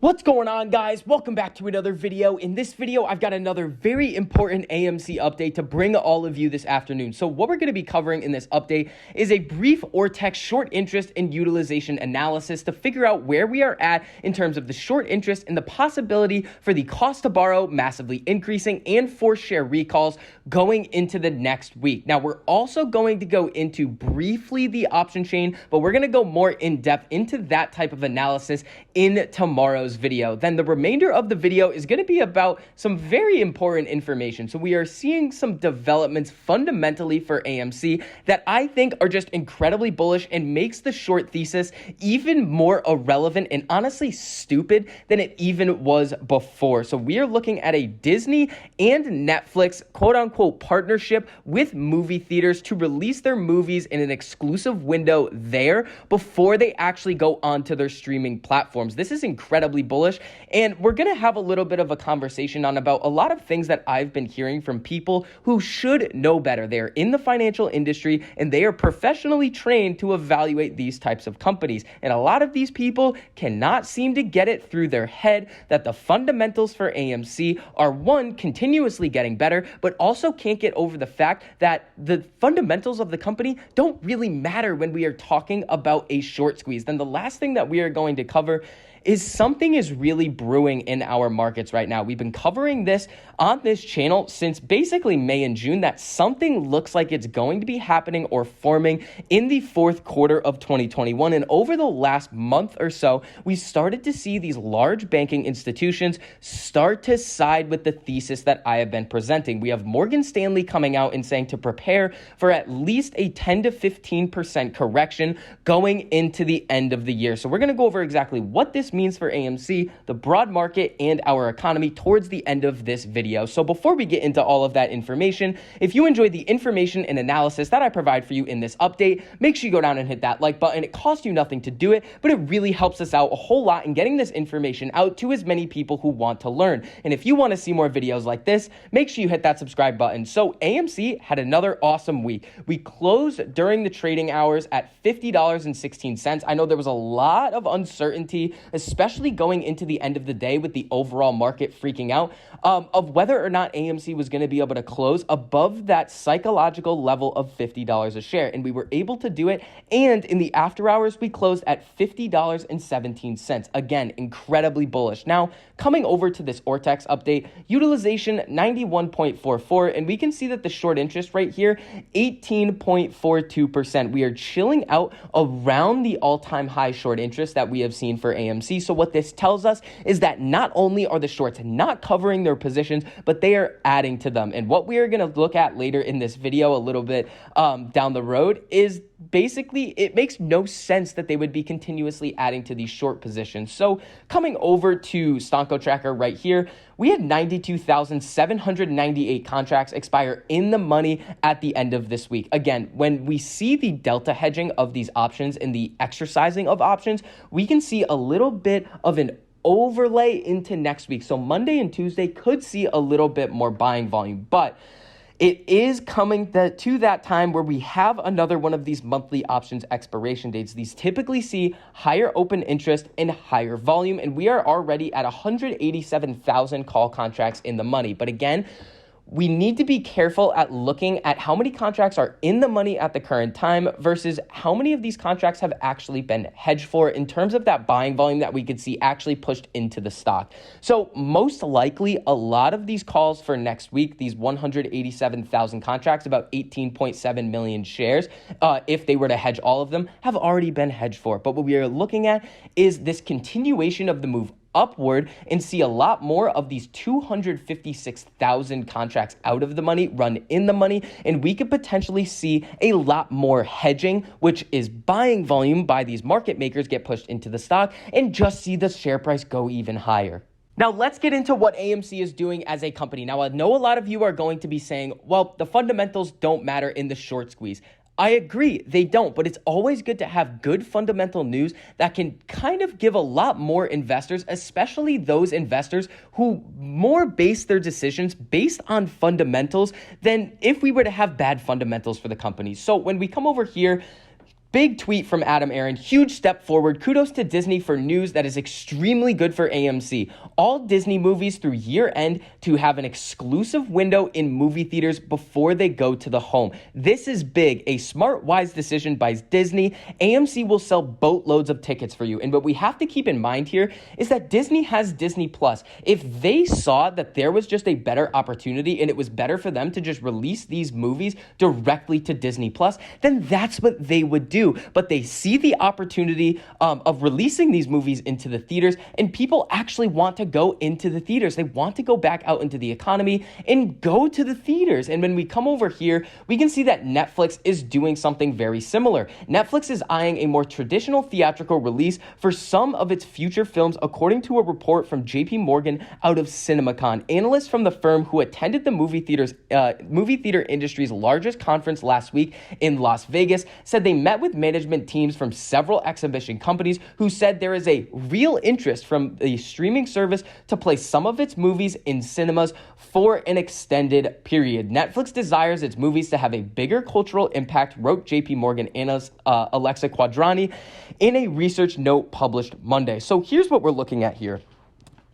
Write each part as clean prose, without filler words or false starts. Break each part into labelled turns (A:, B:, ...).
A: What's going on, guys? Welcome back to another video. In this video, I've got another very important AMC update to bring all of you this afternoon. So what we're going to be covering in this update is a brief Ortex short interest and utilization analysis to figure out where we are at in terms of the short interest and the possibility for the cost to borrow massively increasing and forced share recalls going into the next week. Now, we're also going to go into briefly the option chain, but we're going to go more in depth into that type of analysis in tomorrow's video. Then the remainder of the video is going to be about some very important information. So we are seeing some developments fundamentally for AMC that I think are just incredibly bullish and makes the short thesis even more irrelevant and honestly stupid than it even was before. So we are looking at a Disney and Netflix quote unquote partnership with movie theaters to release their movies in an exclusive window there before they actually go onto their streaming platforms. This is incredibly bullish, and we're going to have a little bit of a conversation on about a lot of things that I've been hearing from people who should know better. They're in the financial industry and they are professionally trained to evaluate these types of companies. And a lot of these people cannot seem to get it through their head that the fundamentals for AMC are, one, continuously getting better, but also can't get over the fact that the fundamentals of the company don't really matter when we are talking about a short squeeze. Then the last thing that we are going to cover is something is really brewing in our markets right now. We've been covering this on this channel since basically May and June, that something looks like it's going to be happening or forming in the fourth quarter of 2021. And over the last month or so, we started to see these large banking institutions start to side with the thesis that I have been presenting. We have Morgan Stanley coming out and saying to prepare for at least a 10 to 15% correction going into the end of the year. So we're going to go over exactly what this means for AMC, the broad market, and our economy towards the end of this video. So before we get into all of that information, if you enjoyed the information and analysis that I provide for you in this update, make sure you go down and hit that like button. It costs you nothing to do it, but it really helps us out a whole lot in getting this information out to as many people who want to learn. And if you want to see more videos like this, make sure you hit that subscribe button. So AMC had another awesome week. We closed during the trading hours at $50.16. I know there was a lot of uncertainty, especially going into the end of the day with the overall market freaking out, of whether or not AMC was going to be able to close above that psychological level of $50 a share. And we were able to do it. And in the after hours, we closed at $50.17. Again, incredibly bullish. Now, coming over to this Ortex update, utilization 91.44, and we can see that the short interest rate here, 18.42%. We are chilling out around the all-time high short interest that we have seen for AMC. So what this tells us is that not only are the shorts not covering their positions, but they are adding to them. And what we are going to look at later in this video a little bit down the road is basically it makes no sense that they would be continuously adding to these short positions. So coming over to Stonko Tracker right here, we had 92,798 contracts expire in the money at the end of this week. Again, when we see the delta hedging of these options and the exercising of options, we can see a little bit of an overlay into next week. So Monday and Tuesday could see a little bit more buying volume, but it is coming to that time where we have another one of these monthly options expiration dates. These typically see higher open interest and higher volume, and we are already at 187,000 call contracts in the money. But again, we need to be careful at looking at how many contracts are in the money at the current time versus how many of these contracts have actually been hedged for in terms of that buying volume that we could see actually pushed into the stock. So most likely a lot of these calls for next week, these 187,000 contracts, about 18.7 million shares, if they were to hedge all of them, have already been hedged for. But what we are looking at is this continuation of the move upward and see a lot more of these 256,000 contracts out of the money run in the money, and we could potentially see a lot more hedging, which is buying volume by these market makers, get pushed into the stock and just see the share price go even higher. Now, let's get into what AMC is doing as a company. Now, I know a lot of you are going to be saying, well, the fundamentals don't matter in the short squeeze. I agree, they don't, but it's always good to have good fundamental news that can kind of give a lot more investors, especially those investors who more base their decisions based on fundamentals than if we were to have bad fundamentals for the company. So when we come over here, Big tweet from Adam Aaron, huge step forward. Kudos to Disney for news that is extremely good for AMC. All Disney movies through year end to have an exclusive window in movie theaters before they go to the home. This is big, a smart, wise decision by Disney. AMC will sell boatloads of tickets for you. And what we have to keep in mind here is that Disney has Disney Plus. If they saw that there was just a better opportunity and it was better for them to just release these movies directly to Disney Plus, then that's what they would do. But they see the opportunity of releasing these movies into the theaters, and people actually want to go into the theaters. They want to go back out into the economy and go to the theaters. And when we come over here, we can see that Netflix is doing something very similar. Netflix is eyeing a more traditional theatrical release for some of its future films, according to a report from JP Morgan out of CinemaCon. Analysts from the firm who attended the movie theater industry's largest conference last week in Las Vegas said they met with management teams from several exhibition companies who said there is a real interest from the streaming service to play some of its movies in cinemas for an extended period. Netflix desires its movies to have a bigger cultural impact, wrote JP Morgan analyst Alexa Quadrani in a research note published Monday. So here's what we're looking at here.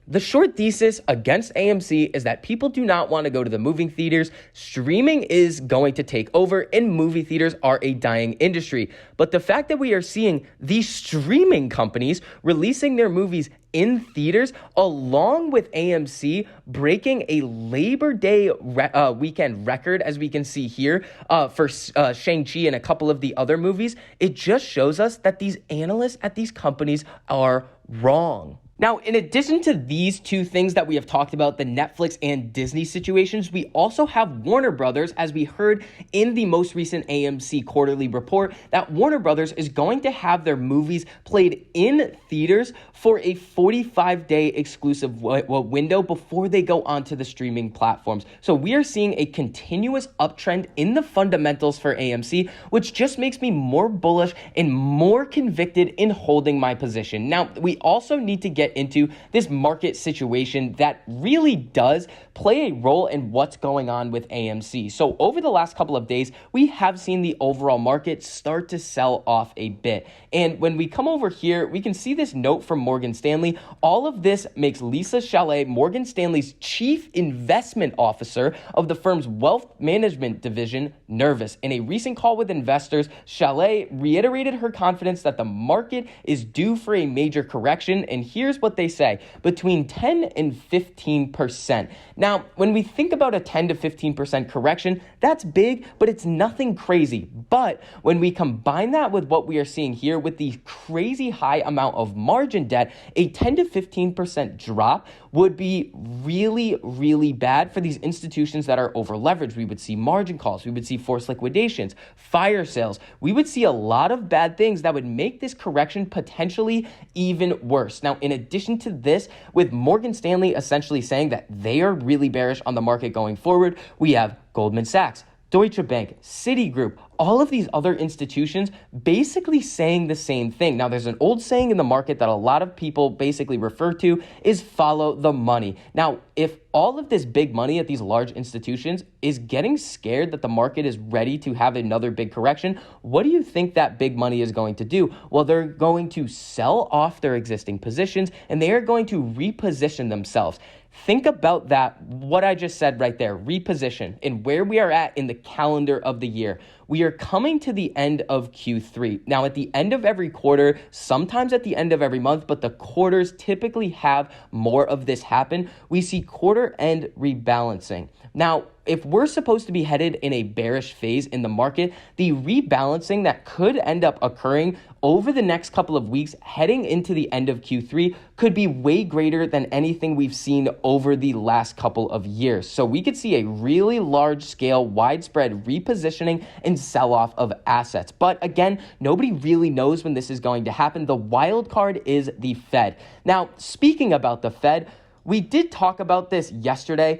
A: The short thesis against AMC is that people do not want to go to the movie theaters. Streaming is going to take over, and movie theaters are a dying industry. But the fact that we are seeing these streaming companies releasing their movies in theaters, along with AMC breaking a Labor Day weekend record, as we can see here, for Shang-Chi and a couple of the other movies, it just shows us that these analysts at these companies are wrong. Now, in addition to these two things that we have talked about, the Netflix and Disney situations, we also have Warner Brothers, as we heard in the most recent AMC quarterly report, that Warner Brothers is going to have their movies played in theaters for a 45-day exclusive window before they go onto the streaming platforms. So we are seeing a continuous uptrend in the fundamentals for AMC, which just makes me more bullish and more convicted in holding my position. Now, we also need to get into this market situation that really does play a role in what's going on with AMC. So over the last couple of days, we have seen the overall market start to sell off a bit. And when we come over here, we can see this note from Morgan Stanley. All of this makes Lisa Chalet, Morgan Stanley's chief investment officer of the firm's wealth management division, nervous. In a recent call with investors, Chalet reiterated her confidence that the market is due for a major correction. And here's what they say, between 10 and 15%. Now, when we think about a 10 to 15% correction, that's big, but it's nothing crazy. But when we combine that with what we are seeing here with the crazy high amount of margin debt, a 10 to 15% drop would be really, really bad for these institutions that are over leveraged. We would see margin calls. We would see forced liquidations, fire sales. We would see a lot of bad things that would make this correction potentially even worse. Now, in addition to this, with Morgan Stanley essentially saying that they are really bearish on the market going forward, we have Goldman Sachs, Deutsche Bank, Citigroup, all of these other institutions basically saying the same thing. Now, there's an old saying in the market that a lot of people basically refer to is follow the money. Now, if all of this big money at these large institutions is getting scared that the market is ready to have another big correction, what do you think that big money is going to do? Well, they're going to sell off their existing positions and they are going to reposition themselves. Think about that, what I just said right there, reposition, and where we are at in the calendar of the year. We are coming to the end of Q3. Now, at the end of every quarter, sometimes at the end of every month, but the quarters typically have more of this happen. We see quarter end rebalancing. Now, if we're supposed to be headed in a bearish phase in the market, the rebalancing that could end up occurring over the next couple of weeks heading into the end of Q3 could be way greater than anything we've seen over the last couple of years. So we could see a really large scale, widespread repositioning and sell-off of assets. But again, nobody really knows when this is going to happen. The wild card is the Fed. Now, speaking about the Fed, we did talk about this yesterday,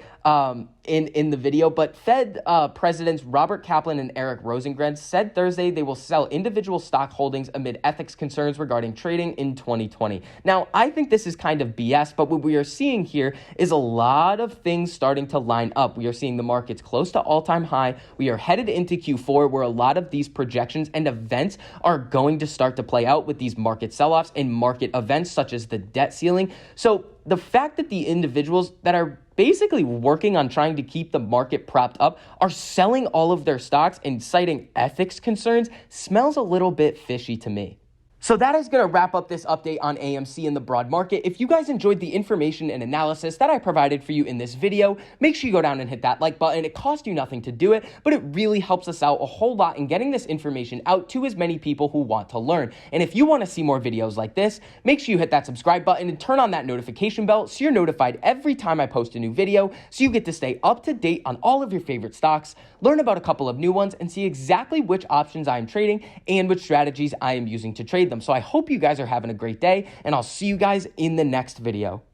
A: in the video, but Fed presidents Robert Kaplan and Eric Rosengren said Thursday they will sell individual stock holdings amid ethics concerns regarding trading in 2020. Now, I think this is kind of BS, but what we are seeing here is a lot of things starting to line up. We are seeing the markets close to all-time high. We are headed into Q4 where a lot of these projections and events are going to start to play out with these market sell-offs and market events such as the debt ceiling. So the fact that the individuals that are basically working on trying to keep the market propped up are selling all of their stocks and citing ethics concerns smells a little bit fishy to me. So that is going to wrap up this update on AMC in the broad market. If you guys enjoyed the information and analysis that I provided for you in this video, make sure you go down and hit that like button. It costs you nothing to do it, but it really helps us out a whole lot in getting this information out to as many people who want to learn. And if you want to see more videos like this, make sure you hit that subscribe button and turn on that notification bell so you're notified every time I post a new video, so you get to stay up to date on all of your favorite stocks, learn about a couple of new ones, and see exactly which options I am trading and which strategies I am using to trade them. So I hope you guys are having a great day, and I'll see you guys in the next video.